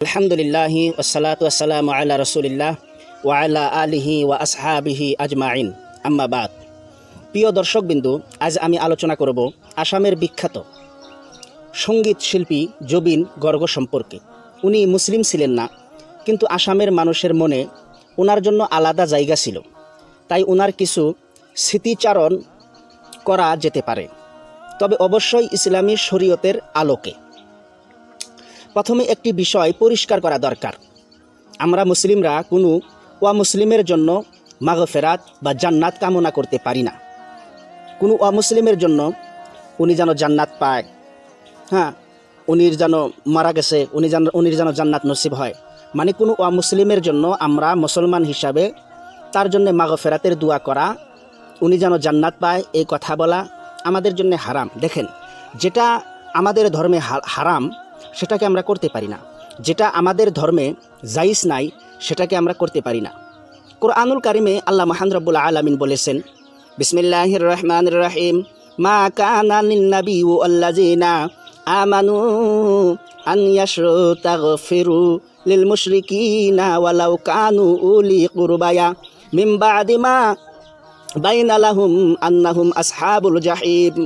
আলহামদুলিল্লাহি ওয়াসসালাতু ওয়াসসালামু আলা রাসূলিল্লাহ ওয়া আলা আলিহি ওয়া আসহাবিহি আজমাইন, আম্মা বাদ। প্রিয় দর্শকবিন্দু, আজ আমি আলোচনা করব আসামের বিখ্যাত সঙ্গীত শিল্পী জবিন গর্গ সম্পর্কে। উনি মুসলিম ছিলেন না, কিন্তু আসামের মানুষের মনে ওনার জন্য আলাদা জায়গা ছিল। তাই ওনার কিছু স্মৃতিচারণ করা যেতে পারে, তবে অবশ্যই ইসলামী শরীয়তের আলোকে। প্রথমে একটি বিষয় পরিষ্কার করা দরকার। আমরা মুসলিমরা কোনো অমুসলিমের জন্য মাগফেরাত বা জান্নাত কামনা করতে পারি না। কোনো অমুসলিমের জন্য উনি যেন জান্নাত পায়, উনি যেন মারা গেছে, উনি যেন জান্নাত নসিব হয়, মানে কোনো অমুসলিমের জন্য আমরা মুসলমান হিসাবে তার জন্য মাগফেরাতের দোয়া করা, উনি যেন জান্নাত পায়, এই কথা বলা আমাদের জন্য হারাম। দেখেন, যেটা আমাদের ধর্মে হারাম সেটাকে আমরা করতে পারি না, যেটা আমাদের ধর্মে জায়েজ নাই সেটাকে আমরা করতে পারি না। কোরআনুল কারিমে আল্লাহ মহান রব্বুল আলামিন বলেছেন, বিসমিল্লাহির রহমানির রহিম, মা কানা লিন-নাবী ওয়াল্লাযিনা আমানু আন ইয়াসতাগফিরু লিল মুশরিকিনা ওয়ালাউ কানু উলি কুরবায়া মিন বাদি মা বাইনা লাহুম আন্নাহুম আসহাবুল জাহিম।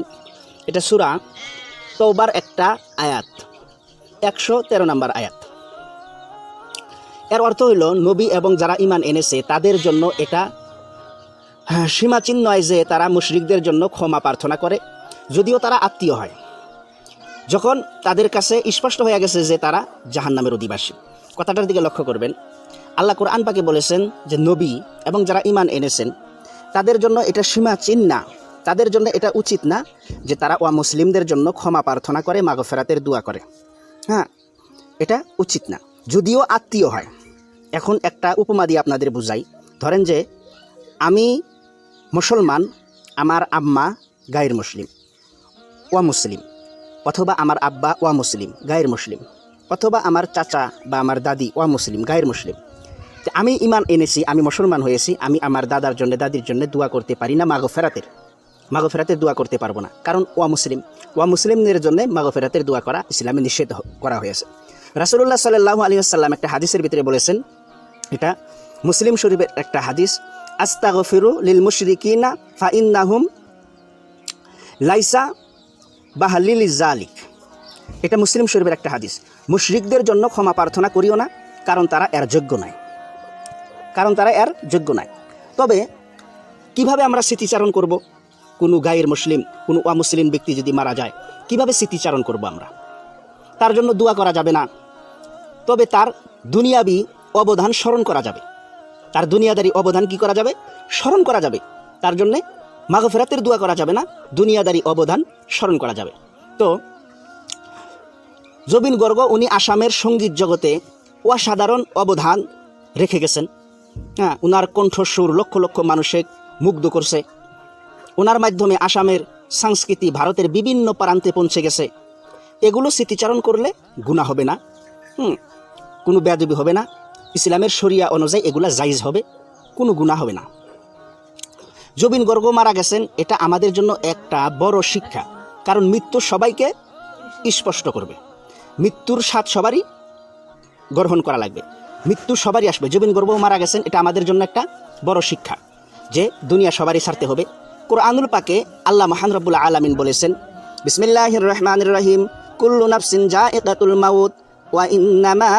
এটা সূরা তওবার একটা আয়াত, 113 নম্বর আয়াত। এর অর্থ হইল, নবী এবং যারা ঈমান এনেছে তাদের জন্য এটা সীমাচিহ্ন নয় যে তারা মুশরিকদের জন্য ক্ষমা প্রার্থনা করে, যদিও তারা আত্মীয় হয়, যখন তাদের কাছে স্পষ্ট হয়ে গেছে যে তারা জাহান্নামের অধিবাসী। কথাটার দিকে লক্ষ্য করবেন। আল্লাহ কোরআন পাকে বলেছেন যে নবী এবং যারা ঈমান এনেছেন তাদের জন্য এটা সীমাচিহ্ন না, তাদের জন্য এটা উচিত না যে তারা মুসলিমদের জন্য ক্ষমা প্রার্থনা করে, মাগফিরাতের দোয়া করে। এটা উচিত না, যদিও আত্মীয় হয়। এখন একটা উপমা দিয়ে আপনাদের বুঝাই। ধরেন যে আমি মুসলমান, আমার আম্মা গায়ের মুসলিম মুসলিম, অথবা আমার আব্বা মুসলিম গায়ের মুসলিম, অথবা আমার চাচা বা আমার দাদি মুসলিম গায়ের মুসলিম। আমি ঈমান এনেছি, আমি মুসলমান হয়েছি, আমি আমার দাদার জন্য দাদির জন্য দোয়া করতে পারি না, মাগফিরাতের দোয়া করতে পারবো না, কারণ মুসলিমদের জন্য মাগফিরাতের দোয়া করা ইসলামে নিষেধ করা হয়েছে। রাসূলুল্লাহ সাল্লাল্লাহু আলাইহি ওয়াসাল্লাম একটা হাদিসের ভিতরে বলেছেন, এটা মুসলিম শরীফের একটা হাদিস, আস্তাগফিরু লিল মুশরিকিনা ফা ইন্নাহুম লাইসা বাহালিল জালিক। এটা মুসলিম শরীফের একটা হাদিস। মুশরিকদের জন্য ক্ষমা প্রার্থনা করিও না, কারণ তারা এর যোগ্য নয়। তবে কিভাবে আমরা স্মৃতিচারণ করব? কোনো গায়ের মুসলিম, কোনো অমুসলিম ব্যক্তি যদি মারা যায়, কিভাবে স্মৃতিচারণ করব আমরা? তার জন্য দোয়া করা যাবে না, তবে তার দুনিয়াবি অবদান স্মরণ করা যাবে। তার দুনিয়াদারি অবদান কি করা যাবে? স্মরণ করা যাবে। তার জন্যে মাগফিরাতের দোয়া করা যাবে না, দুনিয়াদারি অবদান স্মরণ করা যাবে। তো জবিন গর্গ উনি আসামের সঙ্গীত জগতে অসাধারণ অবদান রেখে গেছেন। ওনার কণ্ঠস্বর লক্ষ লক্ষ মানুষকে মুগ্ধ করছে। ওনার মাধ্যমে আসামের সংস্কৃতি ভারতের বিভিন্ন প্রান্তে পৌঁছে গেছে। এগুলো স্মৃতিচারণ করলে গুনাহ হবে না, কোনো বেয়াদবি হবে না, ইসলামের শরিয়া অনুযায়ী এগুলা জায়েজ হবে, কোনো গুনাহ হবে না। জবিন গর্গ মারা গেছেন, এটা আমাদের জন্য একটা বড় শিক্ষা, কারণ মৃত্যু সবাইকে স্পষ্ট করবে। মৃত্যুর স্বাদ সবারই গ্রহণ করা লাগবে, মৃত্যু সবারই আসবে। জবিন গর্গ মারা গেছেন, এটা আমাদের জন্য একটা বড় শিক্ষা যে দুনিয়া সবারই ছাড়তে হবে। কোরআনুল পাকে আল্লাহ মহান রব্বুল আলামিন বলেছেন, বিসমিল্লাহির রহমানির রহিম, কুল্লু নাফসিন যায়িকাতুল মাউত ওয়া ইন্নামা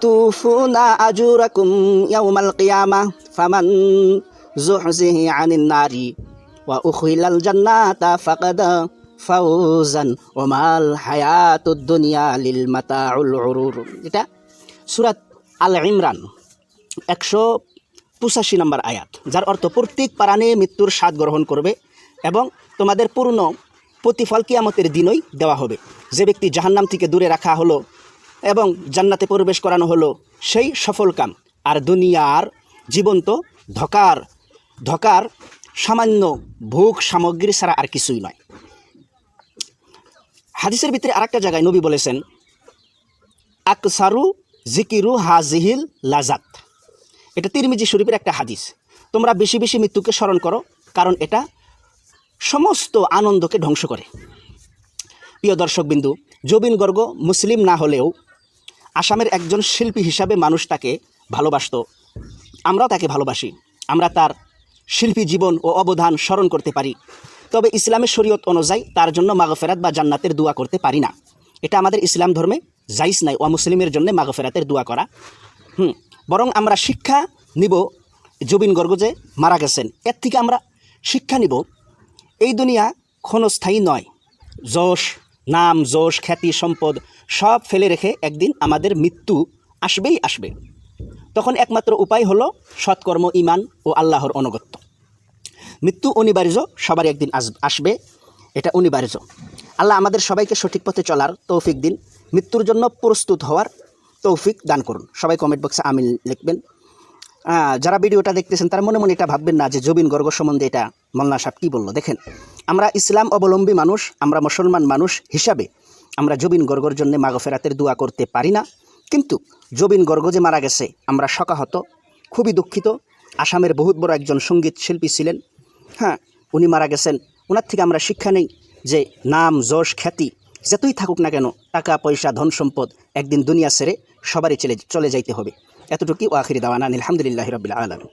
তুফুনা আজুরাকুম ইয়াউমাল কিয়ামাহ ফামান যুহজিহি আনিন নারি ওয়া উখিলাল জান্নাতা ফাকাদ ফাউজান ওয়া মাল হায়াতুদ দুনিয়া লিল মাতাউল গুরুর। এটা সূরা আল ইমরান 185 নম্বর আয়াত, যার অর্থ প্রত্যেক প্রাণে মৃত্যুর স্বাদ গ্রহণ করবে এবং তোমাদের পূর্ণ প্রতিফল কিয়ামতের দিনই দেওয়া হবে। যে ব্যক্তি জাহান্নাম থেকে দূরে রাখা হলো এবং জান্নাতে প্রবেশ করানো হলো, সেই সফল কাম। আর দুনিয়ার জীবন্ত ধকার সামান্য ভোগ সামগ্রী ছাড়া আর কিছুই নয়। হাদিসের ভিতরে আরেকটা জায়গায় নবী বলেছেন, আকসারু জিকিরু হাজিহিল লাজাত। এটা তিরমিজি শরীফের একটা হাদিস। তোমরা বেশি বেশি মৃত্যুকে স্মরণ করো, কারণ এটা সমস্ত আনন্দকে ধ্বংস করে। প্রিয় দর্শকবিন্দু, জবিন গর্গ মুসলিম না হলেও আসামের একজন শিল্পী হিসাবে মানুষ তাকে ভালোবাসতো, আমরাও তাকে ভালোবাসি, আমরা তার শিল্পী জীবন ও অবদান স্মরণ করতে পারি। তবে ইসলামের শরীয়ত অনুযায়ী তার জন্য মাগফেরাত বা জান্নাতের দোয়া করতে পারি না। এটা আমাদের ইসলাম ধর্মে জায়েজ নাই অমুসলিমের জন্য মাগফেরাতের দোয়া করা। বরং আমরা শিক্ষা নিব জুবিন গর্গ যে মারা গেছেন, এর থেকে আমরা শিক্ষা নিব এই দুনিয়া ক্ষণস্থায়ী নয়। যশ, নাম, যশ, খ্যাতি, সম্পদ সব ফেলে রেখে একদিন আমাদের মৃত্যু আসবেই আসবে। তখন একমাত্র উপায় হলো সৎকর্ম, ঈমান ও আল্লাহর অনুগত্য। মৃত্যু অনিবার্য, সবারই একদিন আসবে, এটা অনিবার্য। আল্লাহ আমাদের সবাইকে সঠিক পথে চলার তৌফিক দিন, মৃত্যুর জন্য প্রস্তুত হওয়ার তৌফিক দান করুন। সবাই কমেন্ট বক্সে আমিন লিখবেন। যারা ভিডিওটা দেখতেছেন তারা মনে মনে এটা ভাববেন না যে জুবিন গর্গ সম্বন্ধে এটা মোল্লা সাহেব কী বললো। দেখেন, আমরা ইসলাম অবলম্বী মানুষ, আমরা মুসলমান মানুষ হিসাবে আমরা জুবিন গর্গর জন্য মাগফেরাতের দোয়া করতে পারি না। কিন্তু জুবিন গর্গ যে মারা গেছে আমরা শোকাহত, খুবই দুঃখিত। আসামের বহুত বড় একজন সঙ্গীত শিল্পী ছিলেন। উনি মারা গেছেন। ওনার থেকে আমরা শিক্ষা নেই যে নাম, যশ, খ্যাতি যতই থাকুক না কেন, টাকা পয়সা, ধন সম্পদ একদিন দুনিয়া ছেড়ে সবারই চলে যাইতে হবে। এতটুকুই। ও আখিরি দাওয়ানা আলহামদুলিল্লাহি রাব্বিল আলামিন।